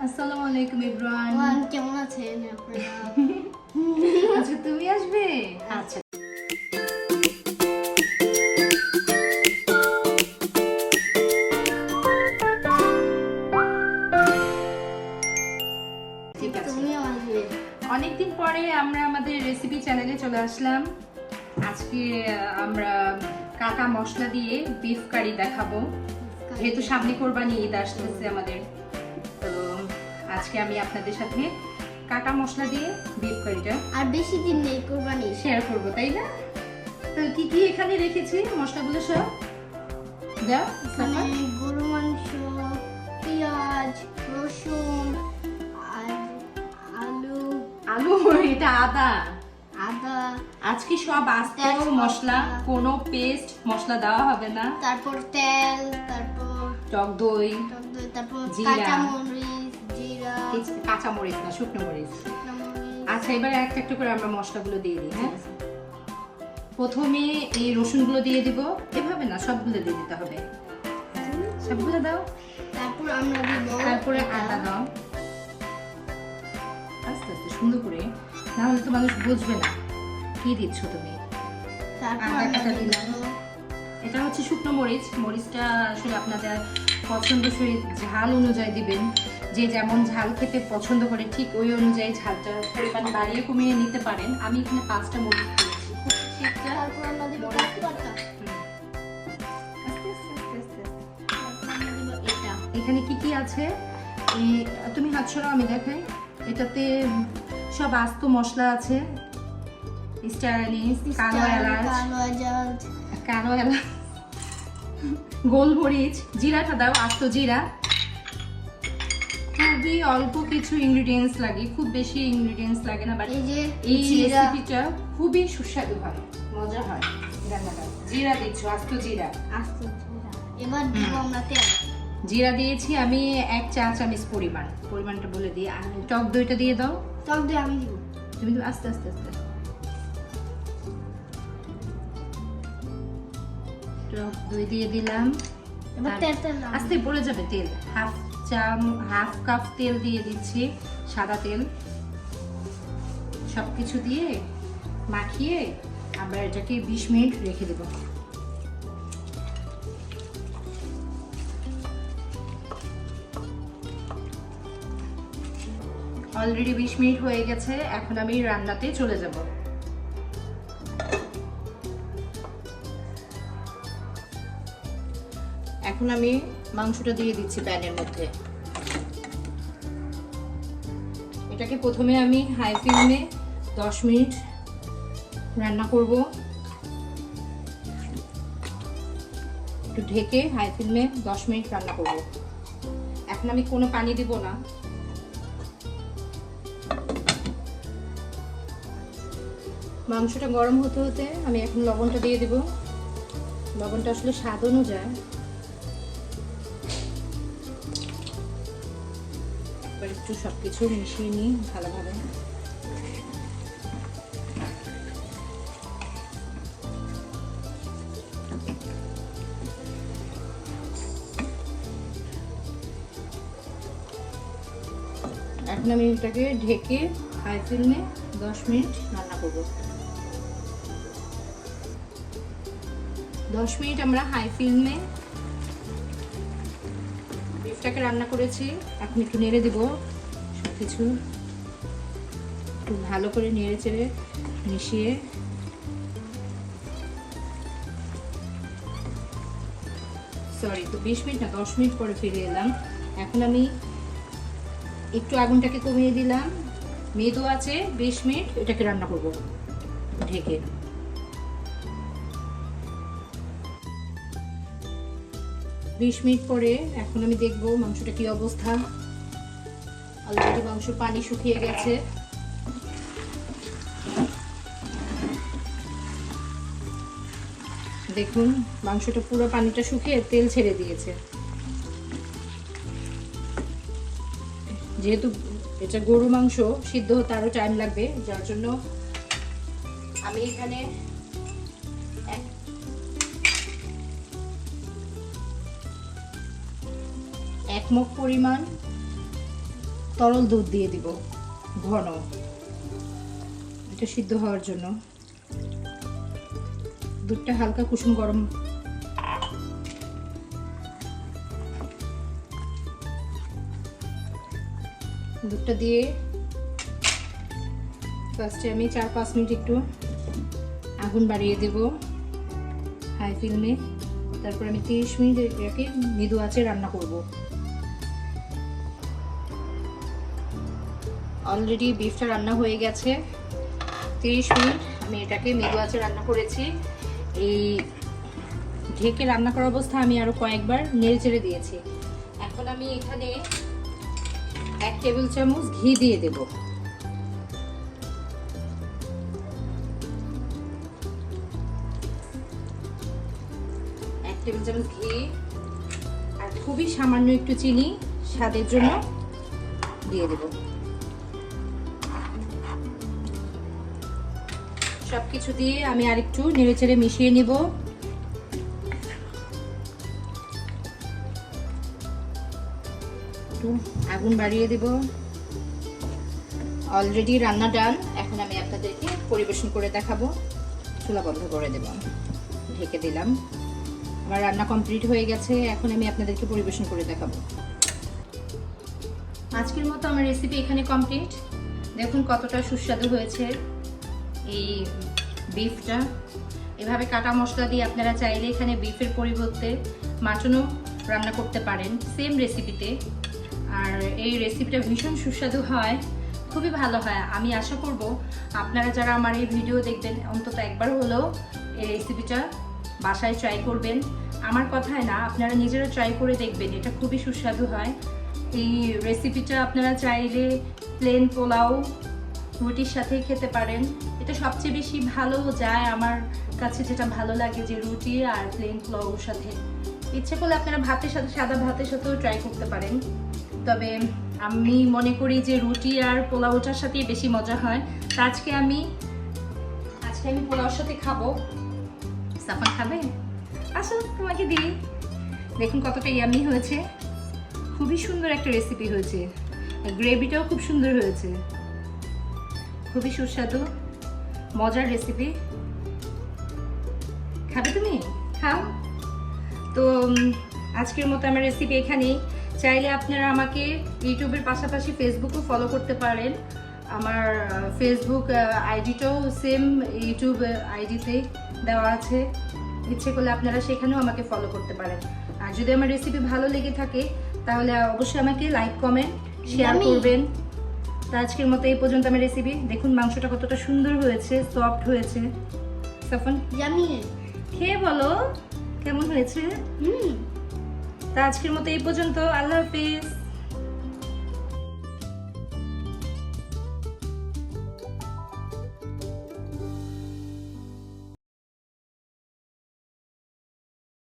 আসসালামু আলাইকুম ইব্রান। কেমন আছেন আপনারা? আচ্ছা তুমি আসবে? আচ্ছা ঠিক আছে। তুমিও আসবে। অনেকদিন পরে আমরা আমাদের রেসিপি চ্যানেলে চলে আসলাম। আজকে আমরা কাটা মশলা দিয়ে বিফ কারি দেখাবো, যেহেতু সামনে কোরবানি ঈদ আসতেছে আমাদের। তো আজকে আমি আপনাদের সাথে কাটা মশলা দিয়ে বিফ কারিটা আর বেশি দিন নেই কোরবানি। শেয়ার করবো, তাই না? তো কি কি এখানে রেখেছি মশলাগুলো সব দাও। এখানে গরু মাংস, পেঁয়াজ, রসুন আর আলু, আলু, এটা আদা। আদা, আজকে সব আস্ত তেজপাতা, মশলা, কোনো পেস্ট মশলা দেওয়া হবে না। তারপর তেল, তারপর টক দই, তারপর জিরা। কাঁচামরিচ, জিরা, কাঁচা মরিচ না, শুকনো মরিচ। শুকনো মরিচ। আচ্ছা এবার একটা একটা করে আমরা মশলাগুলো দিয়ে দিই। হ্যাঁ, প্রথমে এই রসুনগুলো দিয়ে দিব, এভাবে না সবগুলো দিয়ে দিতে হবে। সবগুলো দাও, তারপর আমরা দিব তারপরে আদা দাও আস্তে আস্তে সুন্দর করে, না হলে তো মানুষ বুঝবে না কি দিচ্ছ তুমি। তারপর আদা আমরা কাটা দিব দিলাম। এটা হচ্ছে শুকনো মরিচ। মরিচটা আসলে আপনাদের পছন্দসই ঝাল অনুযায়ী দিবেন, যে যেমন ঝাল খেতে পছন্দ করে ঠিক ওই অনুযায়ী ঝালটা পরিমাণ বাড়িয়ে কমিয়ে নিতে পারেন। আমি এখানে 5টা মরিচ দিয়েছি। ঠিকটা তারপর আমরা দিব তেজপাতা। আস্তে আস্তে আস্তে আস্তে। তারপর আমরা দিব এটা। এখানে কি কি আছে তুমি হাত সরাও, আমি দেখাই। এটাতে সব আস্ত মশলা আছে, স্টার আনিস, কালো এলাচ, কালো এলাচ, গোলমরিচ, জিরাটা দাও, আস্ত জিরা। খুবই অল্প কিছু ইনগ্রিডিয়েন্টস লাগে, খুব বেশি ইনগ্রিডিয়েন্টস লাগে না, বাট এই যে এই জিরা, রেসিপিটা খুবই সুস্বাদু হয়, মজা হয় রান্নাটা। জিরা দিচ্ছ, আস্ত জিরা। আস্ত জিরা। এবার দিব আমরা তেল। জিরা দিয়েছি আমি 1 চা চামচ পরিমাণ, পরিমাণটা বলে দিই। আর টক দইটা দিয়ে দাও। টক দই আমি দিব। তুমি তো আস্তে আস্তে আস্তে। টক দই দিয়ে দিলাম। এবার আর তেলটা নাও। আস্তে পড়ে যাবে তেল। হাফ কাপ তেল দিয়ে দিচ্ছি, সাদা তেল। সবকিছু দিয়ে মাখিয়ে আমরা এটাকে 20 মিনিট রেখে দেব। অলরেডি 20 মিনিট হয়ে গেছে, এখন আমি রান্নাতে চলে যাব। এখন আমি মাংসটা দিয়ে দিচ্ছি প্যানের মধ্যে। এটাকে প্রথমে আমি হাই ফ্লেমে 10 মিনিট রান্না করব। একটু ঢেকে হাই ফ্লেমে 10 মিনিট রান্না করব। এখন আমি কোনো পানি দিব না। মাংসটা গরম হতে হতে আমি এখন লবণটা দিয়ে দেব। লবণটা আসলে স্বাদ অনুযায়ী। একবার একটু সবকিছু মিশিয়ে নিই ভালোভাবে। এখন আমি এটাকে ঢেকে হাই ফ্লেমে 10 মিনিট রান্না করব। 10 মিনিট আমরা হাই ফ্লেমে বিফটাকে রান্না করেছি। এখন একটু নেড়ে দেব সবকিছু, একটু ভালো করে নেড়ে চেড়ে মিশিয়ে। সরি, তো 20 মিনিট না 10 মিনিট পরে ফিরে এলাম। এখন আমি একটু আগুনটাকে কমিয়ে দিলাম, মেদো আছে 20 মিনিট এটাকে রান্না করব ঢেকে। বিশ মিনিট পরে এখন আমি দেখবো মাংসটা কি অবস্থা। অলরেডি মাংস পানি শুকিয়ে গেছে। দেখুন মাংসটা পুরো পানিটা শুকিয়ে তেল ছেড়ে দিয়েছে। যেহেতু এটা গরু মাংস, সিদ্ধ হতে আরো টাইম লাগবে, যার জন্য আমি এখানে এক মগ পরিমাণ তরল দুধ দিয়ে দিব ঘন, এটা সিদ্ধ হওয়ার জন্য। দুধটা হালকা কুসুম গরম। দুধটা দিয়ে ফার্স্টে আমি 4-5 মিনিট একটু আগুন বাড়িয়ে দেব হাই ফ্লেমে। তারপর আমি 30 মিনিট এটাকে মৃদু আঁচে রান্না করব। অলরেডি বিফটা রান্না হয়ে গেছে। 30 মিনিট আমি এটাকে মৃদু আঁচে রান্না করেছি। এই ঢেকে রান্না করার অবস্থা আমি আরো কয়েকবার নেড়ে চেড়ে দিয়েছি। এখন আমি এখানে 1 টেবিল চামচ ঘি দিয়ে দেব। টেবিল চামচ ঘি আর খুবই সামান্য একটু চিনি স্বাদের জন্য দিয়ে দেব। সবকিছু দিয়ে আমি আরেকটু নেড়েচেড়ে মিশিয়ে নিব। আগুন বাড়িয়ে দেব। অলরেডি রান্না ডান। এখন আমি আপনাদেরকে পরিবেশন করে দেখাবো। চুলা বন্ধ করে দেব, ঢেকে দিলাম। আমার রান্না কমপ্লিট হয়ে গেছে। এখন আমি আপনাদেরকে পরিবেশন করে দেখাবো। আজকের মতো আমার রেসিপি এখানে কমপ্লিট। দেখুন কতটা সুস্বাদু হয়েছে এই বিফটা। এভাবে কাটা মশলা দিয়ে আপনারা চাইলে এখানে বিফের পরিবর্তে মাটনও রান্না করতে পারেন সেম রেসিপিতে। আর এই রেসিপিটা ভীষণ সুস্বাদু হয়, খুবই ভালো হয়। আমি আশা করব আপনারা যারা আমার এই ভিডিও দেখবেন অন্তত একবার হলেও এই রেসিপিটা বাসায় ট্রাই করবেন। আমার কথায় না, আপনারা নিজেরা ট্রাই করে দেখবেন, এটা খুবই সুস্বাদু হয়। এই রেসিপিটা আপনারা চাইলে প্লেন পোলাও রুটির সাথে খেতে পারেন। এটা সবচেয়ে বেশি ভালো যায় আমার কাছে, যেটা ভালো লাগে যে রুটি আর প্লেন পোলাওর সাথে। ইচ্ছে করলে আপনারা ভাতের সাথে, সাদা ভাতের সাথেও ট্রাই করতে পারেন। তবে আমি মনে করি যে রুটি আর পোলাওটার সাথেই বেশি মজা হয়। তো আজকে আমি পোলাওর সাথে খাবো। সাফান খাবে? আসো তোমাকে দিই। দেখুন কতটা ইয়ামি হয়েছে, খুবই সুন্দর একটা রেসিপি হয়েছে। গ্রেভিটাও খুব সুন্দর হয়েছে, খুবই সুস্বাদু মজার রেসিপি। খাবে তুমি? খাও। তো আজকের মতো আমার রেসিপি এখানেই। চাইলে আপনারা আমাকে ইউটিউবের পাশাপাশি ফেসবুকও ফলো করতে পারেন। আমার ফেসবুক আইডিটাও সেম ইউটিউব আইডিতে দেওয়া আছে। ইচ্ছে করলে আপনারা সেখানেও আমাকে ফলো করতে পারেন। আর যদি আমার রেসিপি ভালো লেগে থাকে তাহলে অবশ্যই আমাকে লাইক, কমেন্ট, শেয়ার করবেন। তো আজকের মতো এই পর্যন্ত আমার রেসিপি। দেখুন মাংসটা কতটা সুন্দর হয়েছে, সফট হয়েছে। সাফন জানি খেয়ে বলো কেমন হয়েছে। তা আজকের মতো এই পর্যন্ত। আল্লাহ হাফেজ।